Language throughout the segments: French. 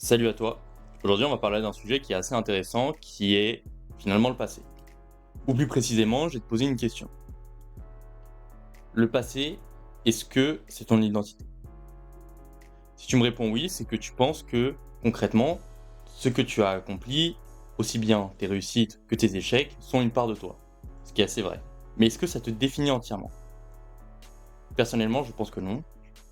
Salut à toi. Aujourd'hui, on va parler d'un sujet qui est assez intéressant, qui est finalement le passé. Ou plus précisément, je vais te poser une question. Le passé, est-ce que c'est ton identité? Si tu me réponds oui, c'est que tu penses que concrètement, ce que tu as accompli, aussi bien tes réussites que tes échecs, sont une part de toi. Ce qui est assez vrai. Mais est-ce que ça te définit entièrement? Personnellement, je pense que non.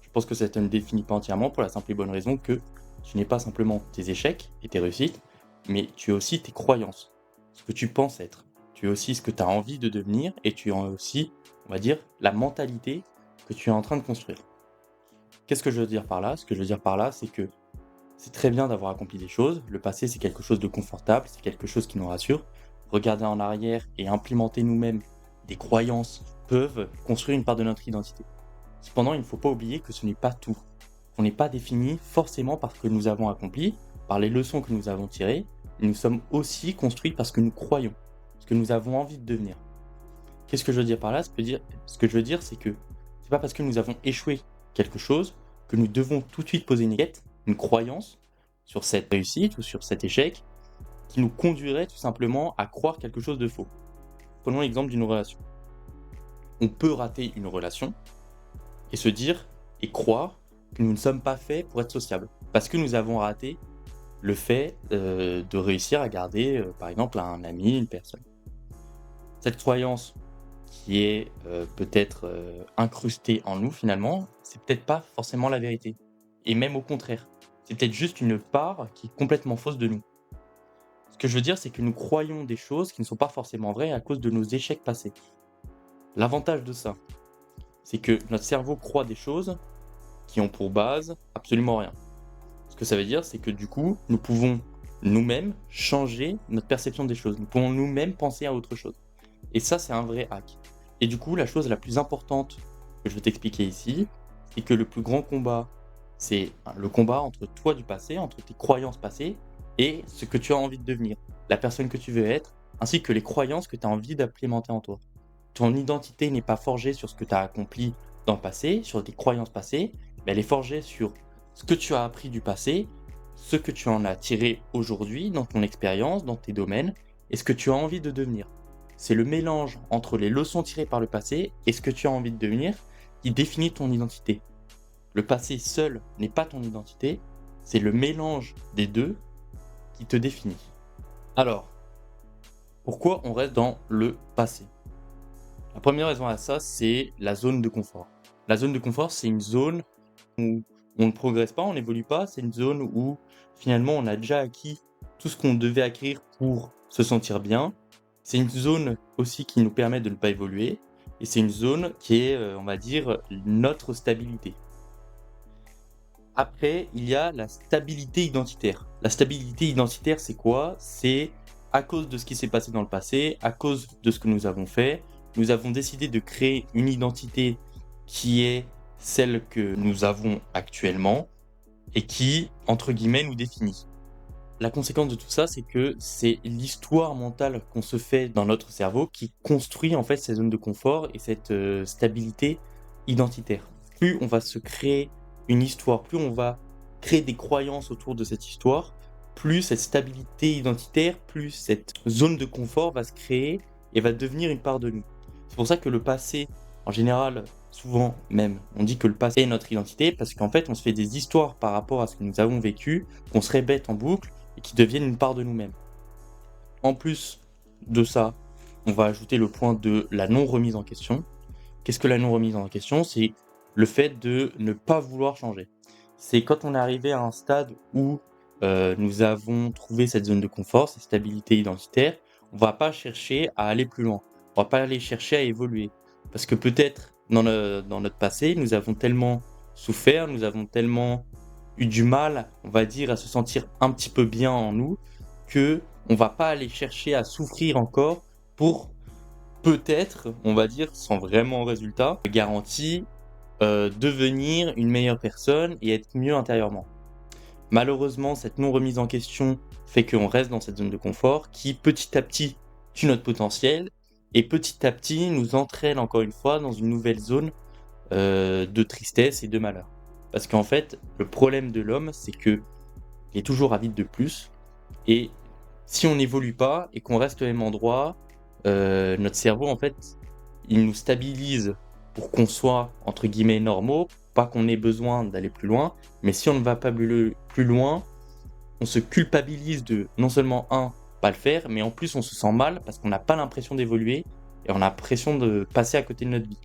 Je pense que ça ne te définit pas entièrement pour la simple et bonne raison que tu n'es pas simplement tes échecs et tes réussites, mais tu es aussi tes croyances, ce que tu penses être. Tu es aussi ce que tu as envie de devenir et tu es aussi, on va dire, la mentalité que tu es en train de construire. Qu'est-ce que je veux dire par là? Ce que je veux dire par là, c'est que c'est très bien d'avoir accompli des choses. Le passé, c'est quelque chose de confortable, c'est quelque chose qui nous rassure. Regarder en arrière et implémenter nous-mêmes des croyances peuvent construire une part de notre identité. Cependant, il ne faut pas oublier que ce n'est pas tout. On n'est pas défini forcément par ce que nous avons accompli, par les leçons que nous avons tirées, mais nous sommes aussi construits parce que nous croyons, ce que nous avons envie de devenir. Qu'est-ce que je veux dire par là? Ce que je veux dire, c'est que c'est pas parce que nous avons échoué quelque chose que nous devons tout de suite poser une étiquette, une croyance sur cette réussite ou sur cet échec qui nous conduirait tout simplement à croire quelque chose de faux. Prenons l'exemple d'une relation. On peut rater une relation et se dire et croire que nous ne sommes pas faits pour être sociables. Parce que nous avons raté le fait de réussir à garder, par exemple, un ami, une personne. Cette croyance qui est peut-être incrustée en nous finalement, c'est peut-être pas forcément la vérité. Et même au contraire, c'est peut-être juste une part qui est complètement fausse de nous. Ce que je veux dire, c'est que nous croyons des choses qui ne sont pas forcément vraies à cause de nos échecs passés. L'avantage de ça, c'est que notre cerveau croit des choses qui ont pour base absolument rien. Ce que ça veut dire, c'est que du coup, nous pouvons nous-mêmes changer notre perception des choses. Nous pouvons nous-mêmes penser à autre chose. Et ça, c'est un vrai hack. Et du coup, la chose la plus importante que je vais t'expliquer ici, c'est que le plus grand combat, c'est le combat entre toi du passé, entre tes croyances passées et ce que tu as envie de devenir, la personne que tu veux être, ainsi que les croyances que tu as envie d'implémenter en toi. Ton identité n'est pas forgée sur ce que tu as accompli dans le passé, sur tes croyances passées, mais elle est forgée sur ce que tu as appris du passé, ce que tu en as tiré aujourd'hui dans ton expérience, dans tes domaines, et ce que tu as envie de devenir. C'est le mélange entre les leçons tirées par le passé et ce que tu as envie de devenir qui définit ton identité. Le passé seul n'est pas ton identité, c'est le mélange des deux qui te définit. Alors, pourquoi on reste dans le passé? La première raison à ça, c'est la zone de confort. La zone de confort, c'est une zone où on ne progresse pas, on n'évolue pas, c'est une zone où finalement on a déjà acquis tout ce qu'on devait acquérir pour se sentir bien. C'est une zone aussi qui nous permet de ne pas évoluer et c'est une zone qui est, on va dire, notre stabilité. Après, il y a la stabilité identitaire. La stabilité identitaire, c'est quoi? C'est à cause de ce qui s'est passé dans le passé, à cause de ce que nous avons fait, nous avons décidé de créer une identité qui est celle que nous avons actuellement et qui, entre guillemets, nous définit. La conséquence de tout ça, c'est que c'est l'histoire mentale qu'on se fait dans notre cerveau qui construit en fait ces zones de confort et cette stabilité identitaire. Plus on va se créer une histoire, plus on va créer des croyances autour de cette histoire, plus cette stabilité identitaire, plus cette zone de confort va se créer et va devenir une part de nous. C'est pour ça que le passé, en général, souvent même, on dit que le passé est notre identité parce qu'en fait, on se fait des histoires par rapport à ce que nous avons vécu, qu'on se répète en boucle et qui deviennent une part de nous-mêmes. En plus de ça, on va ajouter le point de la non-remise en question. Qu'est-ce que la non-remise en question? C'est le fait de ne pas vouloir changer. C'est quand on est arrivé à un stade où nous avons trouvé cette zone de confort, cette stabilité identitaire, on va pas chercher à aller plus loin. On va pas aller chercher à évoluer. Parce que peut-être dans notre passé, nous avons tellement souffert, nous avons tellement eu du mal, on va dire, à se sentir un petit peu bien en nous, que on va pas aller chercher à souffrir encore pour peut-être, on va dire, sans vraiment résultat, garantie, devenir une meilleure personne et être mieux intérieurement. Malheureusement, cette non remise en question fait qu'on reste dans cette zone de confort qui, petit à petit, tue notre potentiel et petit à petit nous entraîne encore une fois dans une nouvelle zone de tristesse et de malheur. Parce qu'en fait, le problème de l'homme, c'est que il est toujours avide de plus. Et si on n'évolue pas et qu'on reste au même endroit, notre cerveau, en fait, il nous stabilise pour qu'on soit, entre guillemets, normaux, pas qu'on ait besoin d'aller plus loin. Mais si on ne va pas plus loin, on se culpabilise de non seulement pas le faire, mais en plus on se sent mal parce qu'on n'a pas l'impression d'évoluer et on a l'impression de passer à côté de notre vie.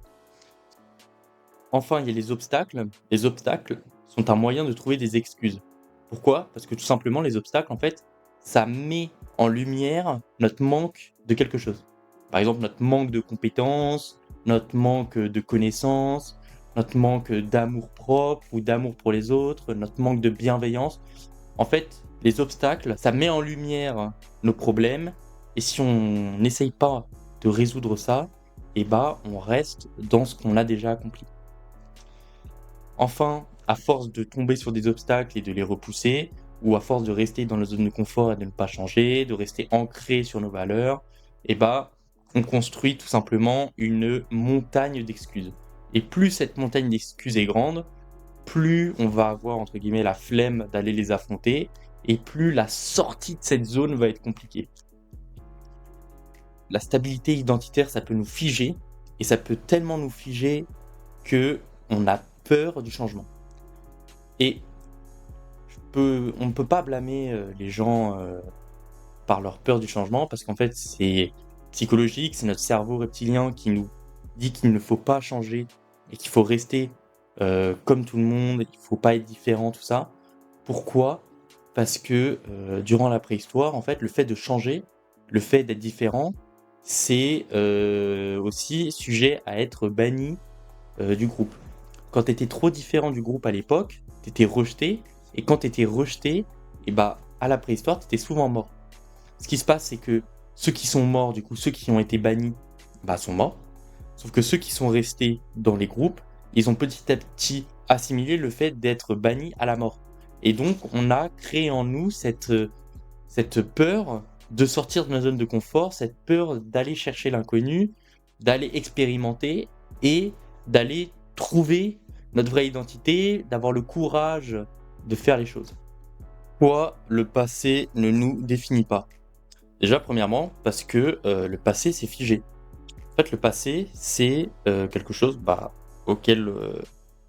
Enfin, il y a les obstacles. Les obstacles sont un moyen de trouver des excuses. Pourquoi ? Parce que tout simplement, les obstacles, en fait, ça met en lumière notre manque de quelque chose. Par exemple, notre manque de compétences, notre manque de connaissances, notre manque d'amour propre ou d'amour pour les autres, notre manque de bienveillance. En fait, les obstacles, ça met en lumière nos problèmes. Et si on n'essaye pas de résoudre ça, on reste dans ce qu'on a déjà accompli. Enfin, à force de tomber sur des obstacles et de les repousser, ou à force de rester dans la zone de confort et de ne pas changer, de rester ancré sur nos valeurs, on construit tout simplement une montagne d'excuses. Et plus cette montagne d'excuses est grande, plus on va avoir, entre guillemets, la flemme d'aller les affronter, et plus la sortie de cette zone va être compliquée. La stabilité identitaire, ça peut nous figer, et ça peut tellement nous figer qu'on a peur du changement. Et on ne peut pas blâmer les gens par leur peur du changement, parce qu'en fait, c'est psychologique, c'est notre cerveau reptilien qui nous dit qu'il ne faut pas changer et qu'il faut rester comme tout le monde, il ne faut pas être différent, tout ça. Pourquoi ? Parce que durant la préhistoire, en fait, le fait de changer, le fait d'être différent, c'est aussi sujet à être banni du groupe. Quand tu étais trop différent du groupe à l'époque, tu étais rejeté, et quand tu étais rejeté, à la préhistoire, tu étais souvent mort. Ce qui se passe, c'est que ceux qui sont morts, du coup, ceux qui ont été bannis, sont morts. Sauf que ceux qui sont restés dans les groupes, ils ont petit à petit assimilé le fait d'être bannis à la mort. Et donc, on a créé en nous cette peur de sortir de notre zone de confort, cette peur d'aller chercher l'inconnu, d'aller expérimenter et d'aller trouver notre vraie identité, d'avoir le courage de faire les choses. Pourquoi le passé ne nous définit pas ? Déjà, premièrement, parce que le passé, c'est figé. En fait, le passé, c'est quelque chose auquel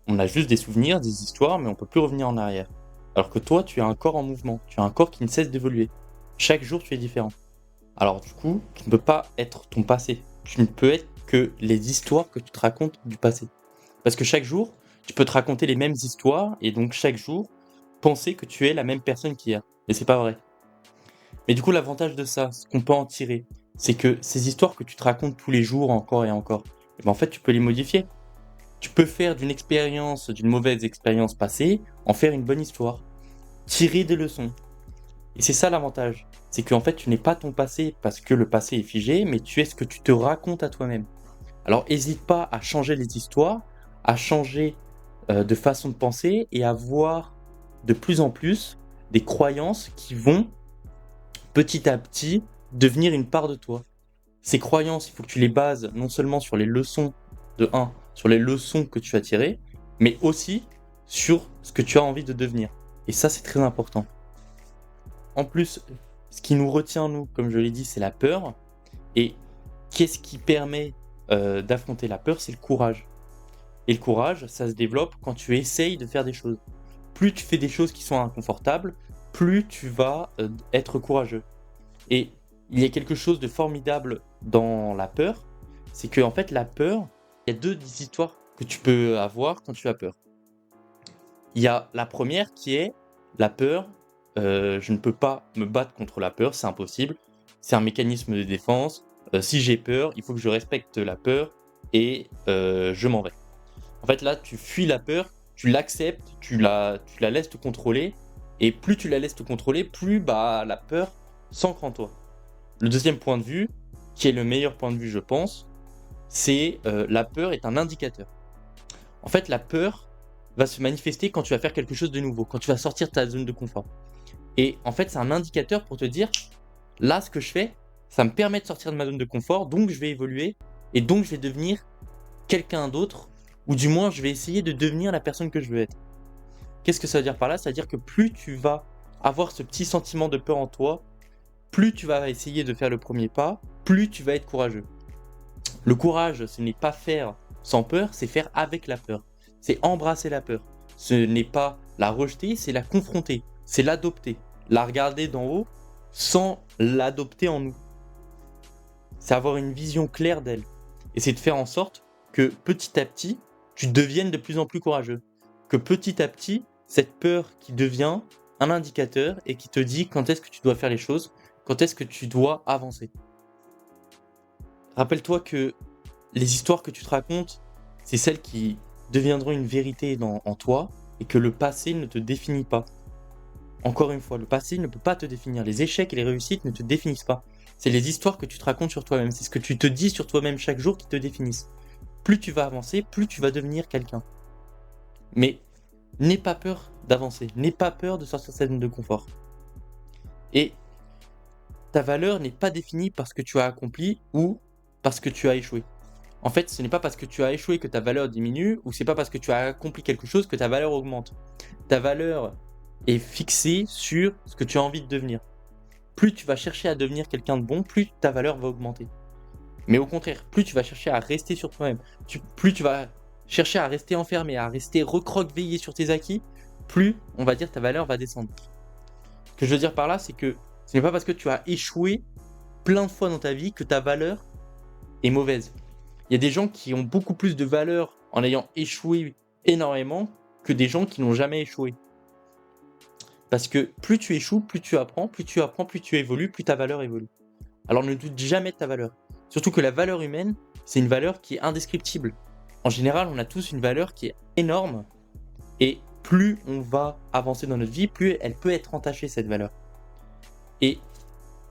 on a juste des souvenirs, des histoires, mais on ne peut plus revenir en arrière. Alors que toi, tu as un corps en mouvement, tu as un corps qui ne cesse d'évoluer. Chaque jour, tu es différent. Alors du coup, tu ne peux pas être ton passé. Tu ne peux être que les histoires que tu te racontes du passé. Parce que chaque jour, tu peux te raconter les mêmes histoires, et donc chaque jour, penser que tu es la même personne qu'hier. Et c'est pas vrai. Mais du coup, l'avantage de ça, ce qu'on peut en tirer, c'est que ces histoires que tu te racontes tous les jours, encore et encore, en fait, tu peux les modifier. Tu peux faire d'une expérience, d'une mauvaise expérience passée, en faire une bonne histoire. Tirer des leçons. Et c'est ça l'avantage. C'est qu'en fait, tu n'es pas ton passé parce que le passé est figé, mais tu es ce que tu te racontes à toi-même. Alors, n'hésite pas à changer les histoires, à changer de façon de penser et à voir de plus en plus des croyances qui vont petit à petit devenir une part de toi. Ces croyances, il faut que tu les bases non seulement sur les leçons sur les leçons que tu as tirées, mais aussi sur ce que tu as envie de devenir. Et ça, c'est très important. En plus, ce qui nous retient, nous, comme je l'ai dit, c'est la peur. Et qu'est-ce qui permet d'affronter la peur ? C'est le courage. Et le courage, ça se développe quand tu essayes de faire des choses. Plus tu fais des choses qui sont inconfortables, plus tu vas être courageux. Et il y a quelque chose de formidable dans la peur, c'est que en fait la peur, il y a deux histoires que tu peux avoir quand tu as peur. Il y a la première qui est la peur, je ne peux pas me battre contre la peur, c'est impossible, c'est un mécanisme de défense, si j'ai peur, il faut que je respecte la peur et je m'en vais. En fait là, tu fuis la peur, tu l'acceptes, tu la laisses te contrôler, et plus tu la laisses te contrôler, plus la peur s'ancre en toi. Le deuxième point de vue, qui est le meilleur point de vue je pense, c'est la peur est un indicateur. En fait, la peur va se manifester quand tu vas faire quelque chose de nouveau, quand tu vas sortir de ta zone de confort. Et en fait, c'est un indicateur pour te dire, là, ce que je fais, ça me permet de sortir de ma zone de confort, donc je vais évoluer, et donc je vais devenir quelqu'un d'autre, ou du moins, je vais essayer de devenir la personne que je veux être. Qu'est-ce que ça veut dire par là ? Ça veut dire que plus tu vas avoir ce petit sentiment de peur en toi, plus tu vas essayer de faire le premier pas, plus tu vas être courageux. Le courage, ce n'est pas faire sans peur, c'est faire avec la peur. C'est embrasser la peur. Ce n'est pas la rejeter, c'est la confronter, c'est l'adopter, la regarder d'en haut sans l'adopter en nous. C'est avoir une vision claire d'elle. Et c'est de faire en sorte que petit à petit, tu deviennes de plus en plus courageux. Que petit à petit, cette peur qui devient un indicateur et qui te dit quand est-ce que tu dois faire les choses, quand est-ce que tu dois avancer. Rappelle-toi que les histoires que tu te racontes, c'est celles qui deviendront une vérité en toi et que le passé ne te définit pas. Encore une fois, le passé ne peut pas te définir. Les échecs et les réussites ne te définissent pas. C'est les histoires que tu te racontes sur toi-même. C'est ce que tu te dis sur toi-même chaque jour qui te définissent. Plus tu vas avancer, plus tu vas devenir quelqu'un. Mais n'aie pas peur d'avancer. N'aie pas peur de sortir de cette zone de confort. Et ta valeur n'est pas définie par ce que tu as accompli ou parce que tu as échoué. En fait, ce n'est pas parce que tu as échoué que ta valeur diminue ou c'est pas parce que tu as accompli quelque chose que ta valeur augmente. Ta valeur est fixée sur ce que tu as envie de devenir. Plus tu vas chercher à devenir quelqu'un de bon, plus ta valeur va augmenter. Mais au contraire, plus tu vas chercher à rester sur toi-même, plus tu vas chercher à rester enfermé, à rester recroquevillé sur tes acquis, plus, on va dire, ta valeur va descendre. Ce que je veux dire par là, c'est que ce n'est pas parce que tu as échoué plein de fois dans ta vie que ta valeur est mauvaise. Il y a des gens qui ont beaucoup plus de valeur en ayant échoué énormément que des gens qui n'ont jamais échoué. Parce que plus tu échoues, plus tu apprends, plus tu évolues, plus ta valeur évolue. Alors ne doute jamais de ta valeur. Surtout que la valeur humaine, c'est une valeur qui est indescriptible. En général, on a tous une valeur qui est énorme. Et plus on va avancer dans notre vie, plus elle peut être entachée, cette valeur. Et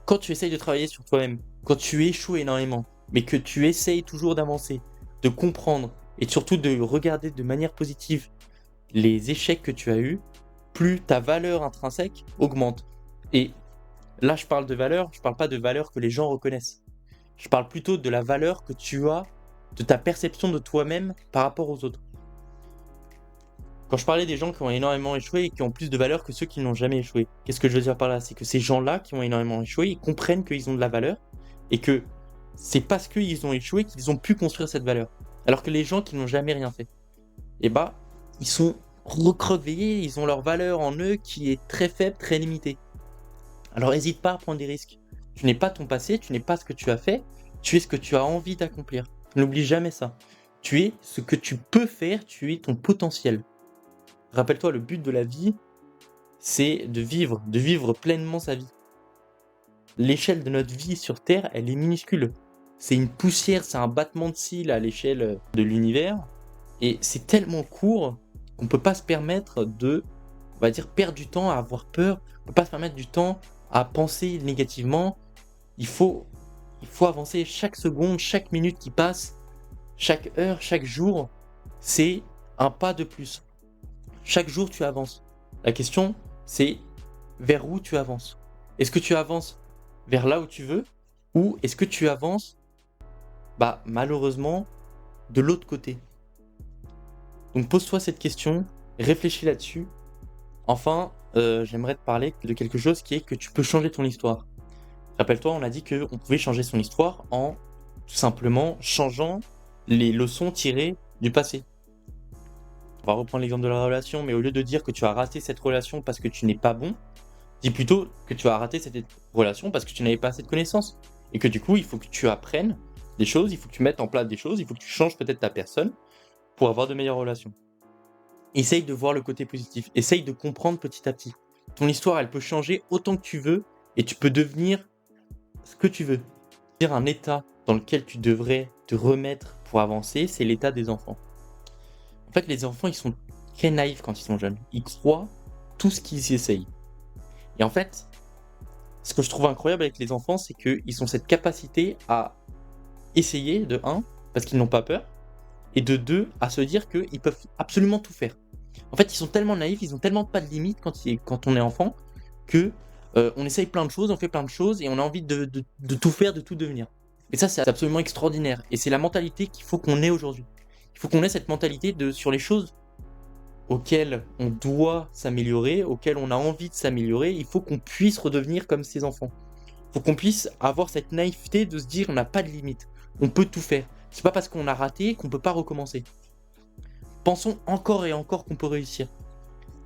quand tu essayes de travailler sur toi-même, quand tu échoues énormément, mais que tu essayes toujours d'avancer, de comprendre et surtout de regarder de manière positive les échecs que tu as eus, plus ta valeur intrinsèque augmente. Et là, je parle de valeur, je parle pas de valeur que les gens reconnaissent. Je parle plutôt de la valeur que tu as, de ta perception de toi-même par rapport aux autres. Quand je parlais des gens qui ont énormément échoué et qui ont plus de valeur que ceux qui n'ont jamais échoué, qu'est-ce que je veux dire par là? C'est que ces gens-là qui ont énormément échoué, ils comprennent qu'ils ont de la valeur et que c'est parce qu'ils ont échoué qu'ils ont pu construire cette valeur. Alors que les gens qui n'ont jamais rien fait, ils sont recroquevillés, ils ont leur valeur en eux qui est très faible, très limitée. Alors n'hésite pas à prendre des risques. Tu n'es pas ton passé, tu n'es pas ce que tu as fait, tu es ce que tu as envie d'accomplir. N'oublie jamais ça. Tu es ce que tu peux faire, tu es ton potentiel. Rappelle-toi, le but de la vie, c'est de vivre pleinement sa vie. L'échelle de notre vie sur Terre, elle est minuscule. C'est une poussière, c'est un battement de cils à l'échelle de l'univers. Et c'est tellement court qu'on ne peut pas se permettre de, on va dire, perdre du temps à avoir peur. On ne peut pas se permettre du temps à penser négativement. Il faut avancer chaque seconde, chaque minute qui passe, chaque heure, chaque jour. C'est un pas de plus. Chaque jour, tu avances. La question, c'est vers où tu avances. Est-ce que tu avances vers là où tu veux ou est-ce que tu avances, malheureusement, de l'autre côté? Donc pose-toi cette question, réfléchis là-dessus. Enfin, j'aimerais te parler de quelque chose qui est que tu peux changer ton histoire. Rappelle-toi, on a dit qu'on pouvait changer son histoire en tout simplement changeant les leçons tirées du passé. On va reprendre l'exemple de la relation, mais au lieu de dire que tu as raté cette relation parce que tu n'es pas bon, dis plutôt que tu as raté cette relation parce que tu n'avais pas assez de connaissances. Et que du coup, il faut que tu apprennes des choses, il faut que tu mettes en place des choses, il faut que tu changes peut-être ta personne pour avoir de meilleures relations. Essaye de voir le côté positif, essaye de comprendre petit à petit. Ton histoire, elle peut changer autant que tu veux et tu peux devenir ce que tu veux. Dire un état dans lequel tu devrais te remettre pour avancer, c'est l'état des enfants. En fait, les enfants, ils sont très naïfs quand ils sont jeunes. Ils croient tout ce qu'ils essayent. Et en fait, ce que je trouve incroyable avec les enfants, c'est qu'ils ont cette capacité à essayer, de 1, parce qu'ils n'ont pas peur, et de 2, à se dire qu'ils peuvent absolument tout faire. En fait, ils sont tellement naïfs, ils ont tellement pas de limites quand on est enfant, que on essaye plein de choses, on fait plein de choses, et on a envie de tout faire, de tout devenir. Et ça, c'est absolument extraordinaire. Et c'est la mentalité qu'il faut qu'on ait aujourd'hui. Il faut qu'on ait cette mentalité sur les choses auxquels on doit s'améliorer, auxquels on a envie de s'améliorer, il faut qu'on puisse redevenir comme ces enfants. Il faut qu'on puisse avoir cette naïveté de se dire on n'a pas de limite, on peut tout faire. C'est pas parce qu'on a raté qu'on peut pas recommencer. Pensons encore et encore qu'on peut réussir.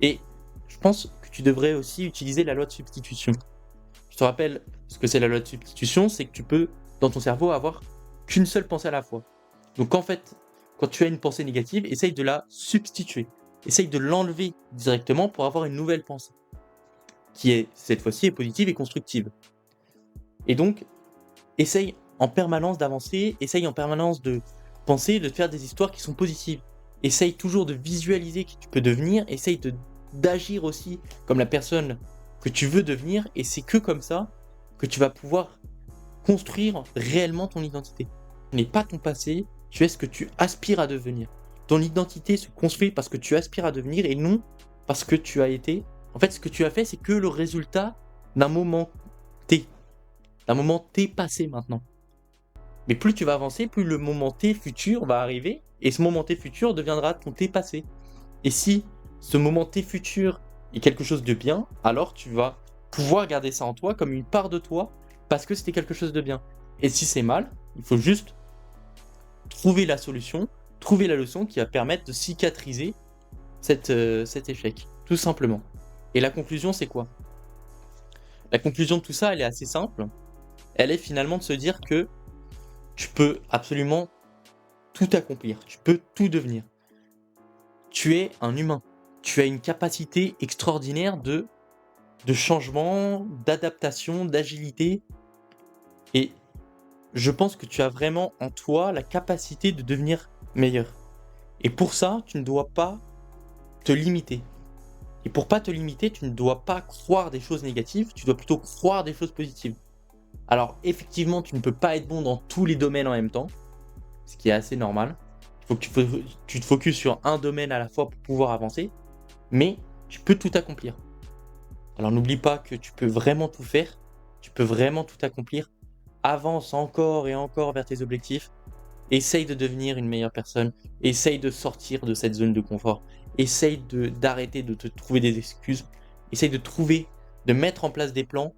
Et je pense que tu devrais aussi utiliser la loi de substitution. Je te rappelle ce que c'est la loi de substitution, c'est que tu peux, dans ton cerveau, avoir qu'une seule pensée à la fois. Donc en fait, quand tu as une pensée négative, essaye de la substituer. Essaye de l'enlever directement pour avoir une nouvelle pensée, qui est, cette fois-ci, est positive et constructive. Et donc, essaye en permanence d'avancer, essaye en permanence de penser, de te faire des histoires qui sont positives. Essaye toujours de visualiser qui tu peux devenir, essaye d'agir aussi comme la personne que tu veux devenir, et c'est que comme ça que tu vas pouvoir construire réellement ton identité. Tu n'es pas ton passé, tu es ce que tu aspires à devenir. Ton identité se construit parce que tu aspires à devenir et non parce que tu as été. En fait, ce que tu as fait, c'est que le résultat d'un moment T. D'un moment T passé maintenant. Mais plus tu vas avancer, plus le moment T futur va arriver, et ce moment T futur deviendra ton T passé. Et si ce moment T futur est quelque chose de bien, alors tu vas pouvoir garder ça en toi comme une part de toi, parce que c'était quelque chose de bien. Et si c'est mal, il faut juste trouver la solution, trouver la leçon qui va permettre de cicatriser cet échec, tout simplement. Et la conclusion, c'est quoi ? La conclusion de tout ça, elle est assez simple. Elle est finalement de se dire que tu peux absolument tout accomplir, tu peux tout devenir. Tu es un humain, tu as une capacité extraordinaire de changement, d'adaptation, d'agilité. Et je pense que tu as vraiment en toi la capacité de devenir meilleur. Et pour ça, tu ne dois pas te limiter. Et pour pas te limiter, tu ne dois pas croire des choses négatives, tu dois plutôt croire des choses positives. Alors effectivement, tu ne peux pas être bon dans tous les domaines en même temps, ce qui est assez normal. Il faut que tu te focuses sur un domaine à la fois pour pouvoir avancer, mais tu peux tout accomplir. Alors n'oublie pas que tu peux vraiment tout faire, tu peux vraiment tout accomplir. Avance encore et encore vers tes objectifs. Essaye de devenir une meilleure personne. Essaye de sortir de cette zone de confort. Essaye d'arrêter de te trouver des excuses. Essaye de mettre en place des plans.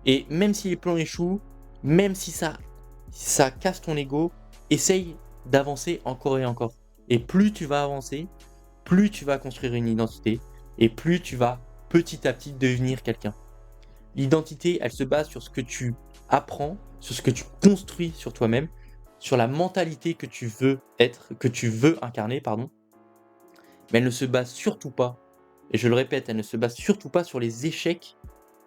Et même si les plans échouent, même si ça casse ton ego, essaye d'avancer encore et encore. Et plus tu vas avancer, plus tu vas construire une identité. Et plus tu vas petit à petit devenir quelqu'un. L'identité, elle se base sur ce que tu apprends, sur ce que tu construis sur toi-même, sur la mentalité que tu veux être, que tu veux incarner, pardon. Mais elle ne se base surtout pas, et je le répète, elle ne se base surtout pas sur les échecs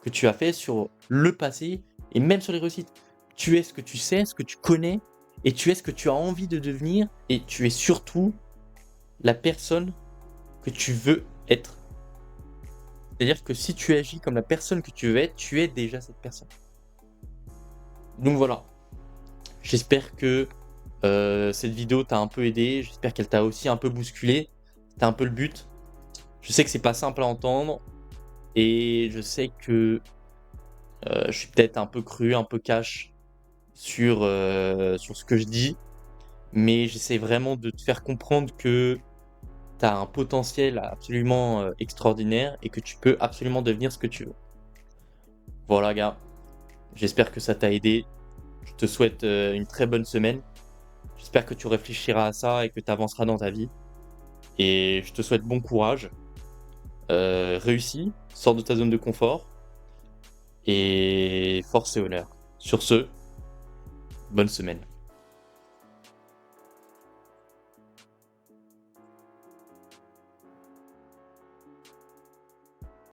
que tu as fait, sur le passé, et même sur les réussites. Tu es ce que tu sais, ce que tu connais, et tu es ce que tu as envie de devenir, et tu es surtout la personne que tu veux être. C'est-à-dire que si tu agis comme la personne que tu veux être, tu es déjà cette personne. Donc voilà. J'espère que cette vidéo t'a un peu aidé. J'espère qu'elle t'a aussi un peu bousculé. C'était un peu le but. Je sais que c'est pas simple à entendre. Et je sais que je suis peut-être un peu cru, un peu cash sur ce que je dis. Mais j'essaie vraiment de te faire comprendre que tu as un potentiel absolument extraordinaire et que tu peux absolument devenir ce que tu veux. Voilà, gars. J'espère que ça t'a aidé. Je te souhaite une très bonne semaine. J'espère que tu réfléchiras à ça et que tu avanceras dans ta vie. Et je te souhaite bon courage. Réussis, sors de ta zone de confort. Et force et honneur. Sur ce, bonne semaine.